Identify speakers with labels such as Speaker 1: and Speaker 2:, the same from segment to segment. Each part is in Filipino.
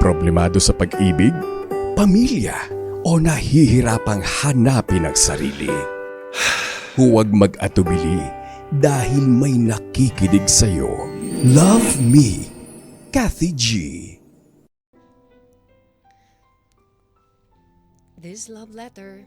Speaker 1: Problemado sa pag-ibig, pamilya, o nahihirapang hanapin ang sarili. Huwag mag-atubili dahil may nakikinig sa'yo. Love Me, Kathy G.
Speaker 2: This love letter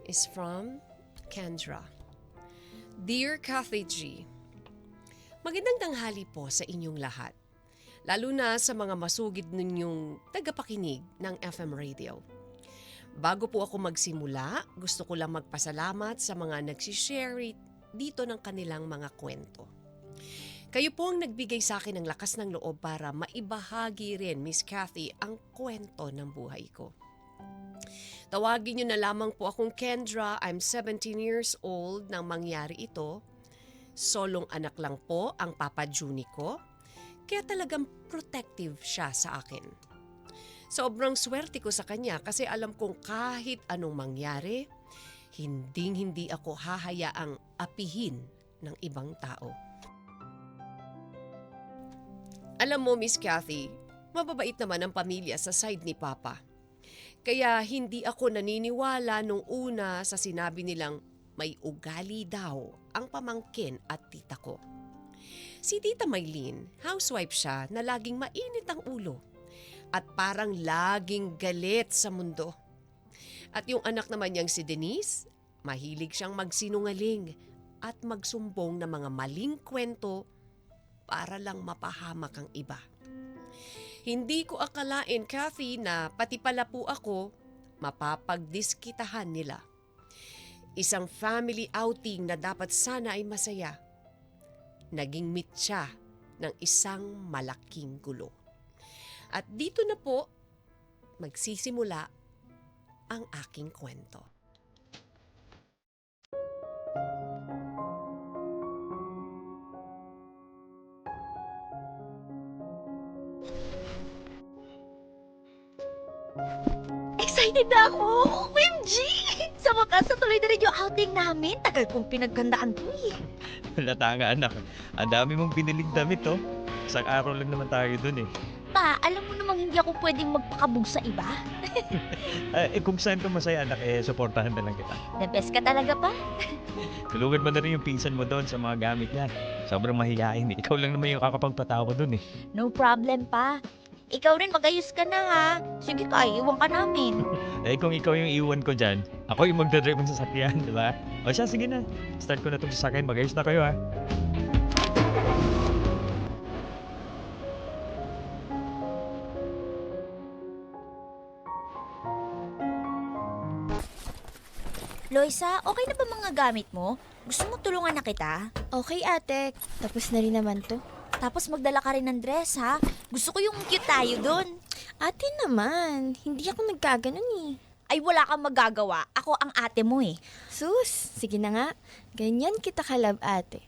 Speaker 2: is from Kendra. Dear Kathy G, magandang tanghali po sa inyong lahat, lalo na sa mga masugid ninyong tagapakinig ng FM radio. Bago po ako magsimula, gusto ko lang magpasalamat sa mga nagsishare dito ng kanilang mga kwento. Kayo po ang nagbigay sa akin ng lakas ng loob para maibahagi rin, Miss Kathy, ang kwento ng buhay ko. Tawagin niyo na lamang po akong Kendra. I'm 17 years old nang mangyari ito. Solong anak lang po ang Papa Juni ko, kaya talagang protective siya sa akin. Sobrang swerte ko sa kanya kasi alam kong kahit anong mangyari, hindi ako hahayaang apihin ng ibang tao. Alam mo, Miss Kathy, mababait naman ang pamilya sa side ni Papa. Kaya hindi ako naniniwala nung una sa sinabi nilang may ugali daw ang pamangkin at tita ko. Si Tita Maylin, housewife siya na laging mainit ang ulo at parang laging galit sa mundo. At yung anak naman niyang si Denise, mahilig siyang magsinungaling at magsumbong ng mga maling kwento para lang mapahamak ang iba. Hindi ko akalain, Kathy, na pati pala po ako mapapagdiskitahan nila. Isang family outing na dapat sana ay masaya. Naging mitya ng isang malaking gulo. At dito na po magsisimula ang aking kwento.
Speaker 3: Excited na ako! OMG! Sa wakas, natuloy na rin yung outing namin. Tagal kong pinaghandaan to eh.
Speaker 4: Halata nga anak, ang dami mong biniling damit oh. Isang araw lang naman tayo dun eh.
Speaker 3: Pa, alam mo namang hindi ako pwedeng magpakabog sa iba.
Speaker 4: Kung saan ka masaya anak, supportahan na lang kita.
Speaker 3: The best ka talaga pa.
Speaker 4: Tulungan mo na rin yung pinsan mo doon sa mga gamit niya. Sobrang mahihain eh. Ikaw lang naman yung kakapagpatawa dun eh.
Speaker 3: No problem pa. Ikaw rin magayos ka na ha. Sige ka, iwan ka namin.
Speaker 4: Kung ikaw yung iwan ko dyan, ako yung magdadrive ng sasakyan, di ba? O siya, sige na. Start ko na itong sasakyan. Magayos na kayo ha.
Speaker 3: Loisa, okay na ba mga gamit mo? Gusto mo tulungan na kita?
Speaker 5: Okay ate, tapos na rin naman to.
Speaker 3: Tapos magdala ka rin ng dress ha. Gusto ko yung cute tayo dun.
Speaker 5: Ate naman, hindi ako nagkaganon eh.
Speaker 3: Ay wala kang magagawa. Ako ang ate mo eh.
Speaker 5: Sus, sige na nga. Ganyan kita kalab ate.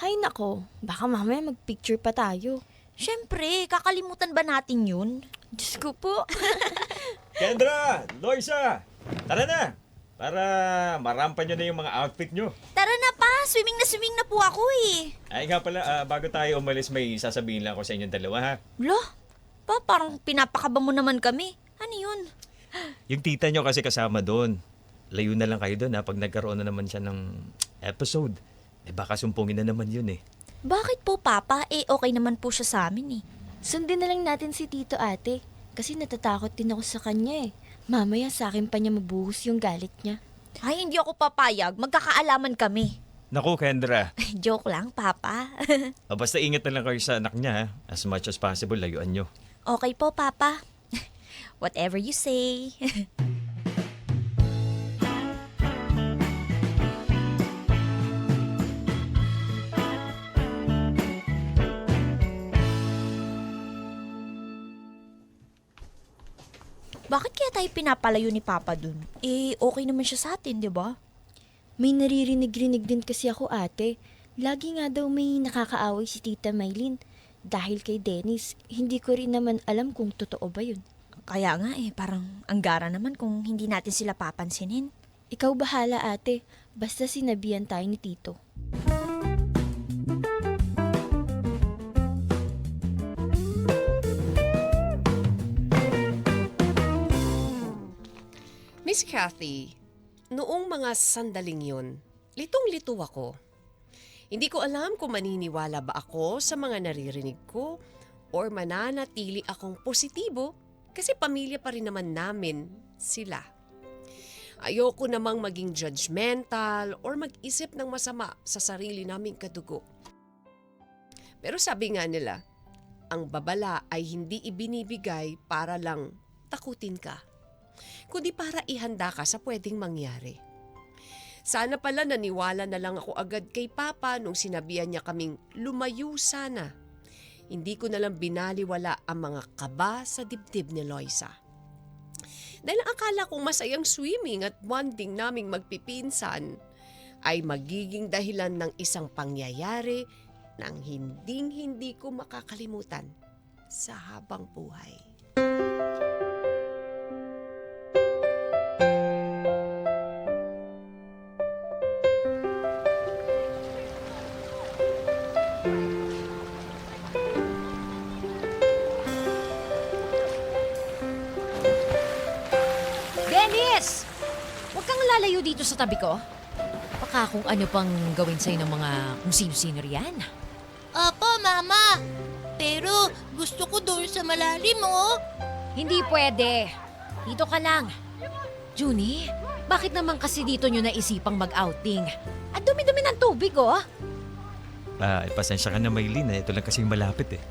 Speaker 5: Hay nako, baka mamaya magpicture pa tayo.
Speaker 3: Siyempre, kakalimutan ba natin yun?
Speaker 5: Diyos ko po.
Speaker 4: Kendra! Loisa! Tara na! Para marampan nyo na yung mga outfit nyo.
Speaker 3: Tara na pa, swimming na po ako eh.
Speaker 4: Ay nga pala, bago tayo umalis, may sasabihin lang ako sa inyong dalawa ha.
Speaker 3: Lo, pa parang pinapakaba mo naman kami. Ano yun?
Speaker 4: Yung tita nyo kasi kasama doon. Layo na lang kayo doon ha, pag nagkaroon na naman siya ng episode. Baka sumpungin na naman yun eh.
Speaker 3: Bakit po papa? Okay naman po siya sa amin eh.
Speaker 5: Sundin na lang natin si Tito ate. Kasi natatakot din ako sa kanya eh. Mamaya sa akin pa niya mabuhos yung galit niya.
Speaker 3: Ay, hindi ako papayag. Magkakaalaman kami.
Speaker 4: Naku, Kendra.
Speaker 3: Joke lang, papa.
Speaker 4: Basta ingat na lang kayo sa anak niya ha. As much as possible, layuan nyo.
Speaker 3: Okay po, papa. Whatever you say. Bakit kaya tayo pinapalayo ni Papa dun? Okay naman siya sa atin, di ba?
Speaker 5: May naririnig-rinig din kasi ako ate. Lagi nga daw may nakakaaway si Tita Maylin. Dahil kay Dennis, hindi ko rin naman alam kung totoo ba yun.
Speaker 3: Kaya nga parang anggara naman kung hindi natin sila papansinin.
Speaker 5: Ikaw bahala ate, basta sinabihan tayo ni Tito.
Speaker 2: Miss Kathy, noong mga sandaling yun, litong-lito ako. Hindi ko alam kung maniniwala ba ako sa mga naririnig ko or mananatili akong positibo kasi pamilya pa rin naman namin sila. Ayoko namang maging judgmental or mag-isip ng masama sa sarili naming kadugo. Pero sabi nga nila, ang babala ay hindi ibinibigay para lang takutin ka, kundi para ihanda ka sa pwedeng mangyari. Sana pala naniwala na lang ako agad kay Papa nung sinabihan niya kaming lumayo sana. Hindi ko nalang binaliwala ang mga kaba sa dibdib ni Loisa. Dahil ang akala kong masayang swimming at bonding naming magpipinsan ay magiging dahilan ng isang pangyayari nang hinding-hindi ko makakalimutan sa habang buhay.
Speaker 6: Dennis! Huwag kang lalayo dito sa tabi ko. Baka kung ano pang gawin sa'yo ng mga kung sino-sino riyan.
Speaker 3: Opo, Mama. Pero gusto ko doon sa malalim, oh.
Speaker 6: Hindi pwede. Dito ka lang. Junie, bakit naman kasi dito nyo naisipang mag-outing? At dumi-dumi ng tubig, oh.
Speaker 4: Pasensya ka na, Maylin. Ito lang kasing malapit eh.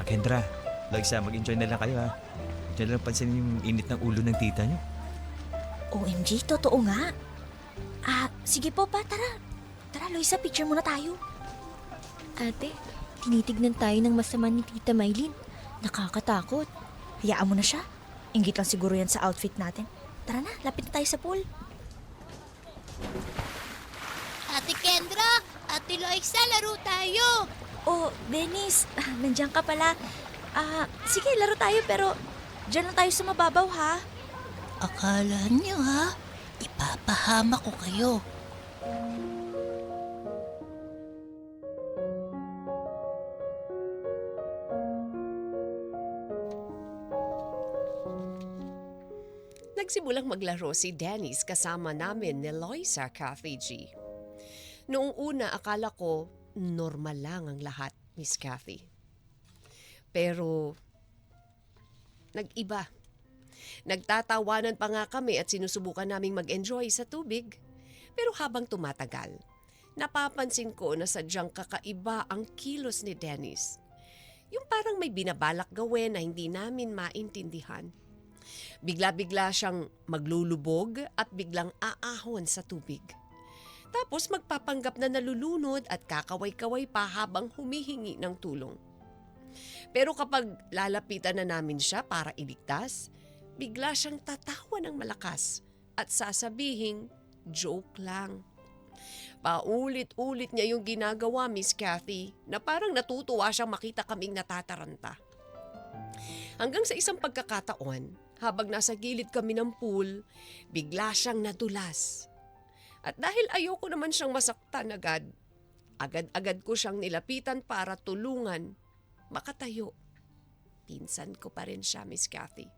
Speaker 4: Kendra, Loisa, mag-enjoy na lang kayo ha. Huwag niyo lang pansin yung init ng ulo ng tita niyo.
Speaker 3: OMG, totoo nga. Sige po pa, tara. Tara, Loisa, picture muna tayo.
Speaker 5: Ate, tinitignan tayo ng masama ni Tita Maylin. Nakakatakot.
Speaker 3: Hayaan mo na siya. Inggit lang siguro yan sa outfit natin. Tara na, lapit na tayo sa pool. Ate Kendra, Ate Loisa, laro tayo. Oh, Dennis, nandiyan ka pala. Sige, laro tayo pero dyan lang tayo sa mababaw, ha? Akala niyo, ha? Ipapahama ko kayo.
Speaker 2: Nagsimulang maglaro si Dennis kasama namin ni Loisa, Kathy G. Noong una akala ko normal lang ang lahat, Miss Kathy. Pero nag-iba. Nagtatawanan pa nga kami at sinusubukan naming mag-enjoy sa tubig. Pero habang tumatagal, napapansin ko na sadyang kakaiba ang kilos ni Dennis. Yung parang may binabalak gawin na hindi namin maintindihan. Bigla-bigla siyang maglulubog at biglang aahon sa tubig. Tapos magpapanggap na nalulunod at kakaway-kaway pa habang humihingi ng tulong. Pero kapag lalapitan na namin siya para iligtas, bigla siyang tatawa ng malakas at sasabihing joke lang. Paulit-ulit niya yung ginagawa, Miss Kathy, na parang natutuwa siyang makita kaming natataranta. Hanggang sa isang pagkakataon, habang nasa gilid kami ng pool, bigla siyang nadulas. At dahil ayoko naman siyang masaktan agad-agad ko siyang nilapitan para tulungan makatayo. Pinsan ko pa rin siya, Miss Kathy.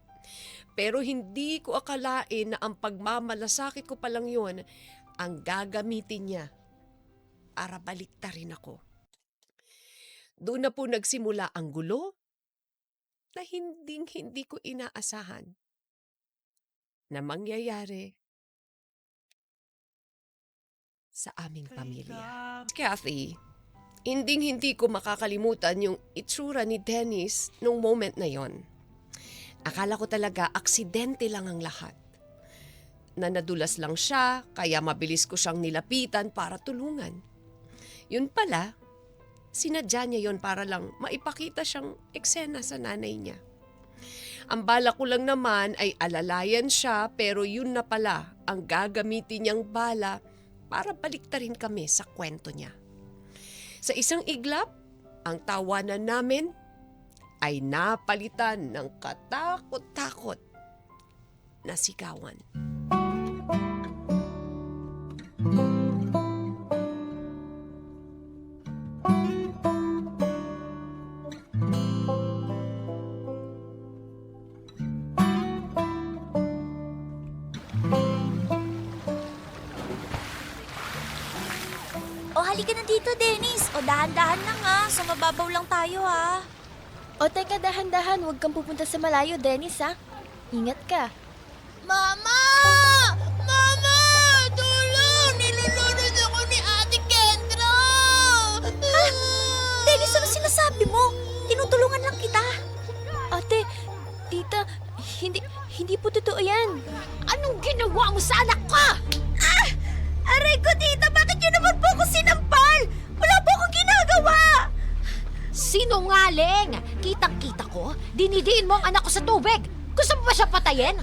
Speaker 2: Pero hindi ko akalain na ang pagmamalasakit ko palang yon ang gagamitin niya para baliktarin ako. Doon na po nagsimula ang gulo na hindi ko inaasahan na mangyayari sa aming pamilya. Kathy, hindi ko makakalimutan yung itsura ni Dennis nung moment na yon. Akala ko talaga aksidente lang ang lahat. Na nadulas lang siya, kaya mabilis ko siyang nilapitan para tulungan. Yun pala, sinadya niya yon para lang maipakita siyang eksena sa nanay niya. Ang bala ko lang naman ay alalayan siya pero yun na pala ang gagamitin niyang bala para baliktarin kami sa kwento niya. Sa isang iglap, ang tawanan namin ay napalitan ng katakot-takot na sigawan.
Speaker 3: halika na dito, Dennis. O dahan-dahan lang ha, sa mababaw lang tayo ha.
Speaker 5: O teka, dahan-dahan. Huwag kang pupunta sa malayo, Dennis, ha? Ingat ka.
Speaker 3: Mama! Mama! Tulong! Nilulunod ako ni Ate Kendra! Dennis, ano sinasabi mo? Tinutulungan lang kita.
Speaker 5: Ate, tita, hindi po totoo yan.
Speaker 6: Anong ginawa mo sa anak ko?
Speaker 3: Aray ko, tita! Bakit yun naman po ako sinampal? Wala po akong ginagawa!
Speaker 6: Sinungaling! Kitang-kita ko, dinidiin mo ang anak ko sa tubig. Gusto mo ba siya patayin?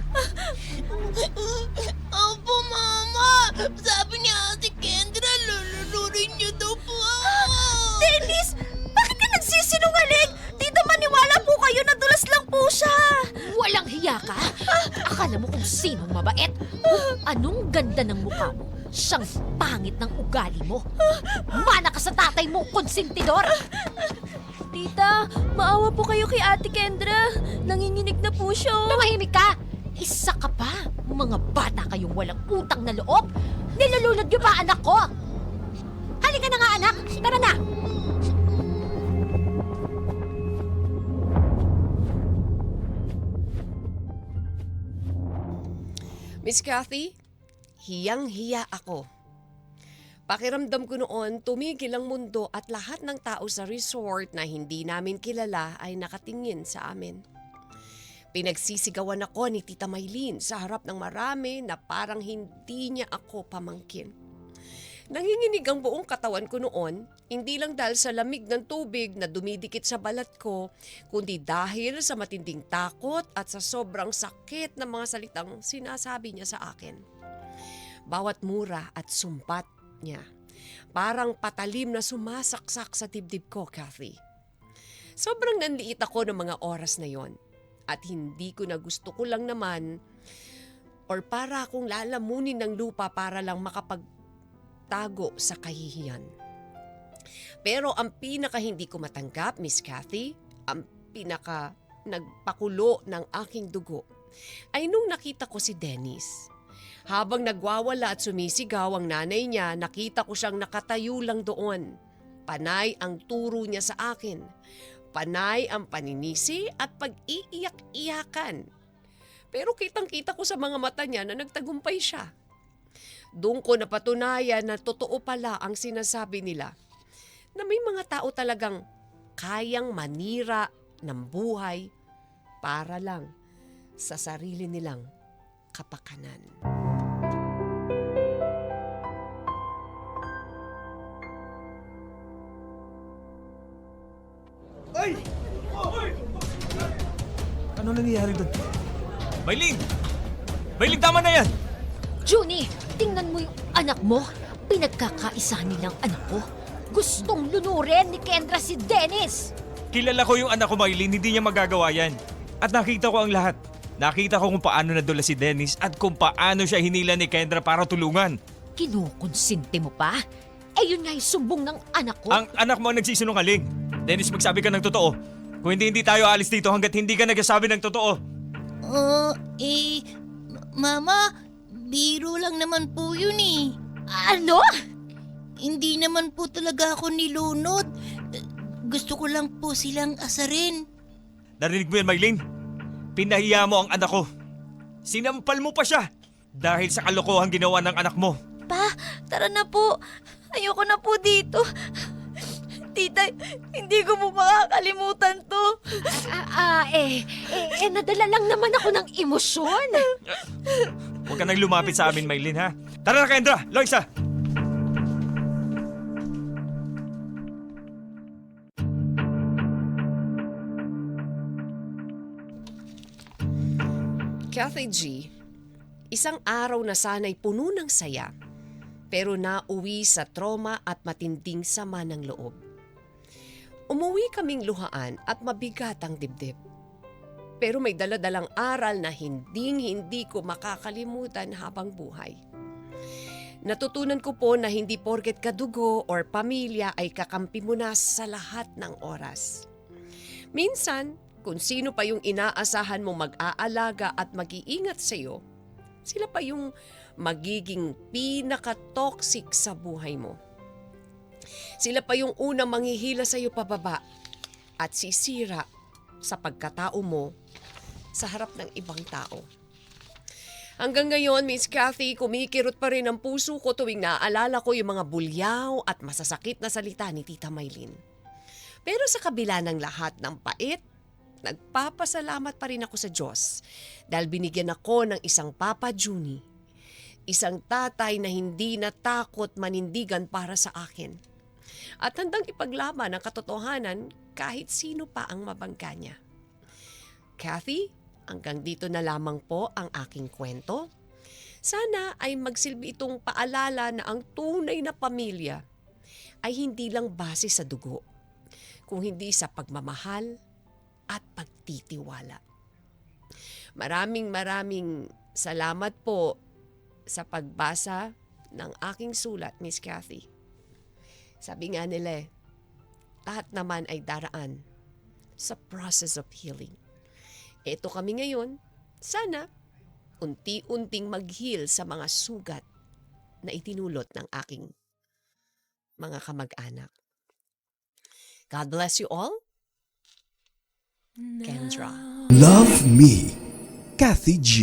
Speaker 3: Opo, Mama! Sabi ni Ate Kendra, lulunurin niyo daw po ako! Dennis! Bakit ka nagsisinungaling? Tita, maniwala po kayo na dulas lang po siya!
Speaker 6: Walang hiya ka? Akala mo kung sinong mabait? Anong ganda ng mukha mo? Siyang pangit ng ugali mo. Mana ka sa tatay mo, konsentidor!
Speaker 5: Tita, maawa po kayo kay Ate Kendra. Nanginginig na po siya.
Speaker 6: Tumahimik ka! Isa ka pa! Mga bata kayong walang utang na loob! Nilulunod niyo ba anak ko? Halika na nga anak! Tara na!
Speaker 2: Miss Cathy, hiyang-hiya ako. Pakiramdam ko noon, tumigil ang mundo at lahat ng tao sa resort na hindi namin kilala ay nakatingin sa amin. Pinagsisigawan ako ni Tita Maylin sa harap ng marami na parang hindi niya ako pamangkin. Nanginginig ang buong katawan ko noon, hindi lang dahil sa lamig ng tubig na dumidikit sa balat ko, kundi dahil sa matinding takot at sa sobrang sakit ng mga salitang sinasabi niya sa akin. Bawat mura at sumpat niya, parang patalim na sumasaksak sa dibdib ko, Cathy. Sobrang nanliit ako ng mga oras na yon at hindi ko na gusto ko lang naman or para akong lalamunin ng lupa para lang makapagtago sa kahihiyan. Pero ang pinaka hindi ko matanggap, Miss Cathy, ang pinaka nagpakulo ng aking dugo ay nung nakita ko si Dennis. Habang nagwawala at sumisigaw ang nanay niya, nakita ko siyang nakatayo lang doon. Panay ang turo niya sa akin. Panay ang paninisi at pag-iiyak-iyakan. Pero kitang-kita ko sa mga mata niya na nagtagumpay siya. Doon ko napatunayan na totoo pala ang sinasabi nila. Na may mga tao talagang kayang manira ng buhay para lang sa sarili nilang kapakanan.
Speaker 4: Ano nangyayari doon? Maylin! Maylin, tama na yan!
Speaker 6: Junie, tingnan mo yung anak mo. Pinagkakaisa nilang anak ko. Gustong lunurin ni Kendra si Dennis.
Speaker 4: Kilala ko yung anak ko, Maylin, hindi niya magagawa yan. At nakita ko ang lahat. Nakita ko kung paano nadula si Dennis at kung paano siya hinila ni Kendra para tulungan.
Speaker 6: Kinukonsinti mo pa? Eh yun nga yung sumbong ng anak ko.
Speaker 4: Ang anak mo ang nagsisinungaling. Dennis, magsabi ka ng totoo. Kung hindi tayo alis dito hanggat hindi ka nagsasabi ng totoo.
Speaker 3: Mama, biro lang naman po yun eh.
Speaker 6: Ano?
Speaker 3: Hindi naman po talaga ako nilunod. Gusto ko lang po silang asarin.
Speaker 4: Narinig mo yan, Maylin? Pinahiya mo ang anak ko. Sinampal mo pa siya dahil sa kalokohan ginawa ng anak mo.
Speaker 3: Pa, tara na po. Ayoko na po dito. Tita, hindi ko po makakalimutan to.
Speaker 6: Nadala lang naman ako ng emosyon.
Speaker 4: Huwag ka nang lumapit sa amin, Maylin, ha? Tara na, Kendra! Loisa!
Speaker 2: Cathy G, isang araw na sana'y puno ng saya, pero nauwi sa trauma at matinding sama ng loob. Umuwi kaming luhaan at mabigat ang dibdib. Pero may daladalang aral na hinding-hindi ko makakalimutan habang buhay. Natutunan ko po na hindi porket kadugo or pamilya ay kakampi mo na sa lahat ng oras. Minsan, kung sino pa yung inaasahan mo mag-aalaga at mag-iingat sa iyo, sila pa yung magiging pinaka-toxic sa buhay mo. Sila pa yung unang manghihila sa iyo pababa at sisira sa pagkatao mo sa harap ng ibang tao. Hanggang ngayon, Miss Cathy, kumikirot pa rin ang puso ko tuwing naaalala ko yung mga bulyaw at masasakit na salita ni Tita Maylin. Pero sa kabila ng lahat ng pait, nagpapasalamat pa rin ako sa Diyos dahil binigyan ako ng isang Papa Juni, isang tatay na hindi natakot manindigan para sa akin at handang ipaglaban ang katotohanan kahit sino pa ang mabangga niya. Cathy, hanggang dito na lamang po ang aking kwento. Sana ay magsilbi itong paalala na ang tunay na pamilya ay hindi lang base sa dugo, kung hindi sa pagmamahal at pagtitiwala. Maraming salamat po sa pagbasa ng aking sulat, Miss Cathy. Sabi nga nila, lahat naman ay daraan sa process of healing. Ito kami ngayon, sana unti-unting mag-heal sa mga sugat na itinulot ng aking mga kamag-anak. God bless you all. Kendra.
Speaker 1: Love Me, Kathy G.